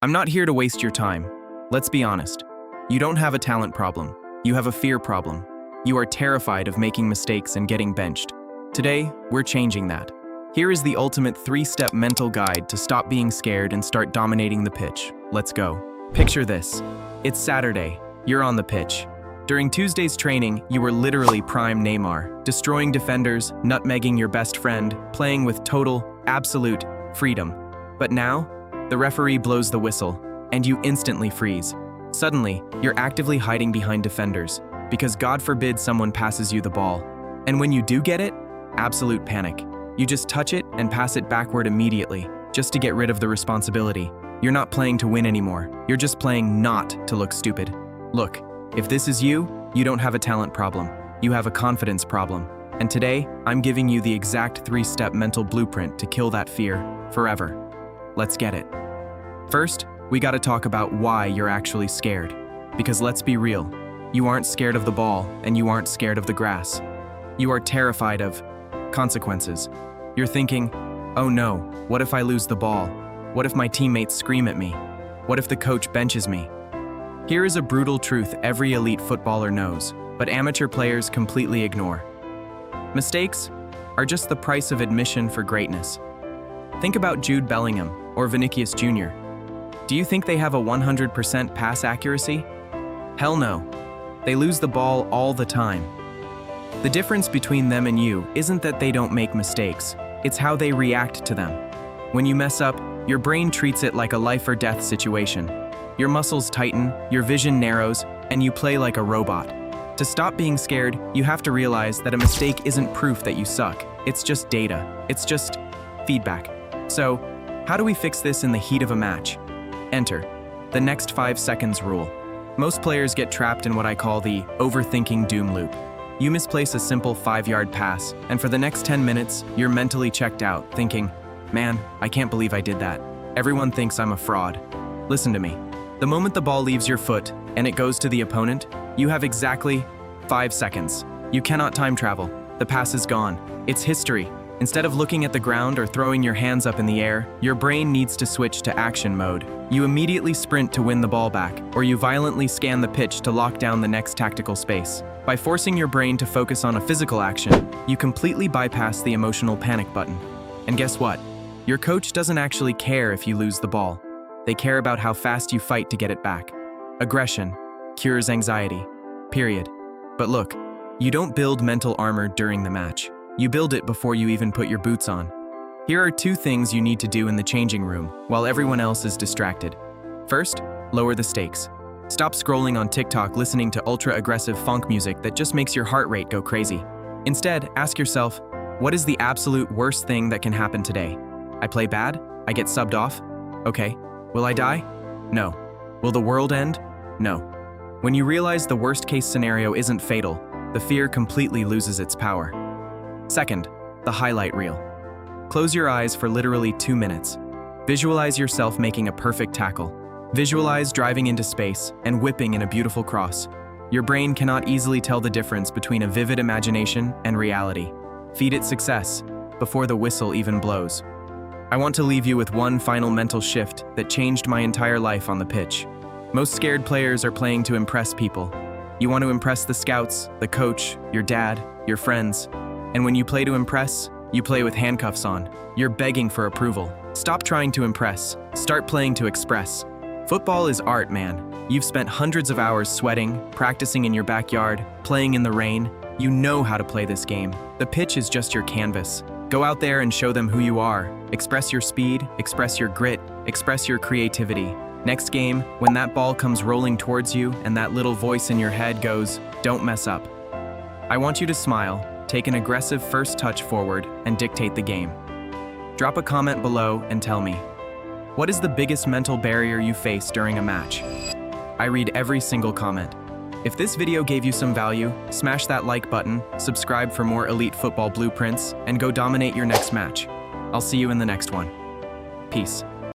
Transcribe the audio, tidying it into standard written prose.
I'm not here to waste your time. Let's be honest. You don't have a talent problem. You have a fear problem. You are terrified of making mistakes and getting benched. Today, we're changing that. Here is the ultimate 3-step mental guide to stop being scared and start dominating the pitch. Let's go. Picture this. It's Saturday. You're on the pitch. During Tuesday's training, you were literally prime Neymar, destroying defenders, nutmegging your best friend, playing with total, absolute freedom. But now, the referee blows the whistle, and you instantly freeze. Suddenly, you're actively hiding behind defenders, because God forbid someone passes you the ball. And when you do get it, absolute panic. You just touch it and pass it backward immediately, just to get rid of the responsibility. You're not playing to win anymore. You're just playing not to look stupid. Look, if this is you, you don't have a talent problem. You have a confidence problem. And today, I'm giving you the exact 3-step mental blueprint to kill that fear forever. Let's get it. First, we gotta talk about why you're actually scared. Because let's be real, you aren't scared of the ball and you aren't scared of the grass. You are terrified of consequences. You're thinking, oh no, what if I lose the ball? What if my teammates scream at me? What if the coach benches me? Here is a brutal truth every elite footballer knows, but amateur players completely ignore. Mistakes are just the price of admission for greatness. Think about Jude Bellingham or Vinicius Jr. Do you think they have a 100% pass accuracy? Hell no. They lose the ball all the time. The difference between them and you isn't that they don't make mistakes, it's how they react to them. When you mess up, your brain treats it like a life or death situation. Your muscles tighten, your vision narrows, and you play like a robot. To stop being scared, you have to realize that a mistake isn't proof that you suck. It's just data. It's just feedback. So, how do we fix this in the heat of a match? Enter the next 5 seconds rule. Most players get trapped in what I call the overthinking doom loop. You misplace a simple 5-yard pass, and for the next 10 minutes, you're mentally checked out, thinking, man, I can't believe I did that. Everyone thinks I'm a fraud. Listen to me. The moment the ball leaves your foot and it goes to the opponent, you have exactly 5 seconds. You cannot time travel. The pass is gone. It's history. Instead of looking at the ground or throwing your hands up in the air, your brain needs to switch to action mode. You immediately sprint to win the ball back, or you violently scan the pitch to lock down the next tactical space. By forcing your brain to focus on a physical action, you completely bypass the emotional panic button. And guess what? Your coach doesn't actually care if you lose the ball. They care about how fast you fight to get it back. Aggression cures anxiety, period. But look, you don't build mental armor during the match. You build it before you even put your boots on. Here are 2 things you need to do in the changing room while everyone else is distracted. First, lower the stakes. Stop scrolling on TikTok listening to ultra-aggressive funk music that just makes your heart rate go crazy. Instead, ask yourself, what is the absolute worst thing that can happen today? I play bad? I get subbed off? Okay. Will I die? No. Will the world end? No. When you realize the worst-case scenario isn't fatal, the fear completely loses its power. Second, the highlight reel. Close your eyes for literally 2 minutes. Visualize yourself making a perfect tackle. Visualize driving into space and whipping in a beautiful cross. Your brain cannot easily tell the difference between a vivid imagination and reality. Feed it success before the whistle even blows. I want to leave you with one final mental shift that changed my entire life on the pitch. Most scared players are playing to impress people. You want to impress the scouts, the coach, your dad, your friends. And when you play to impress, you play with handcuffs on. You're begging for approval. Stop trying to impress. Start playing to express. Football is art, man. You've spent hundreds of hours sweating, practicing in your backyard, playing in the rain. You know how to play this game. The pitch is just your canvas. Go out there and show them who you are. Express your speed, express your grit, express your creativity. Next game, when that ball comes rolling towards you and that little voice in your head goes, don't mess up. I want you to smile, take an aggressive first touch forward, and dictate the game. Drop a comment below and tell me, what is the biggest mental barrier you face during a match? I read every single comment. If this video gave you some value, smash that like button, subscribe for more elite football blueprints, and go dominate your next match. I'll see you in the next one. Peace.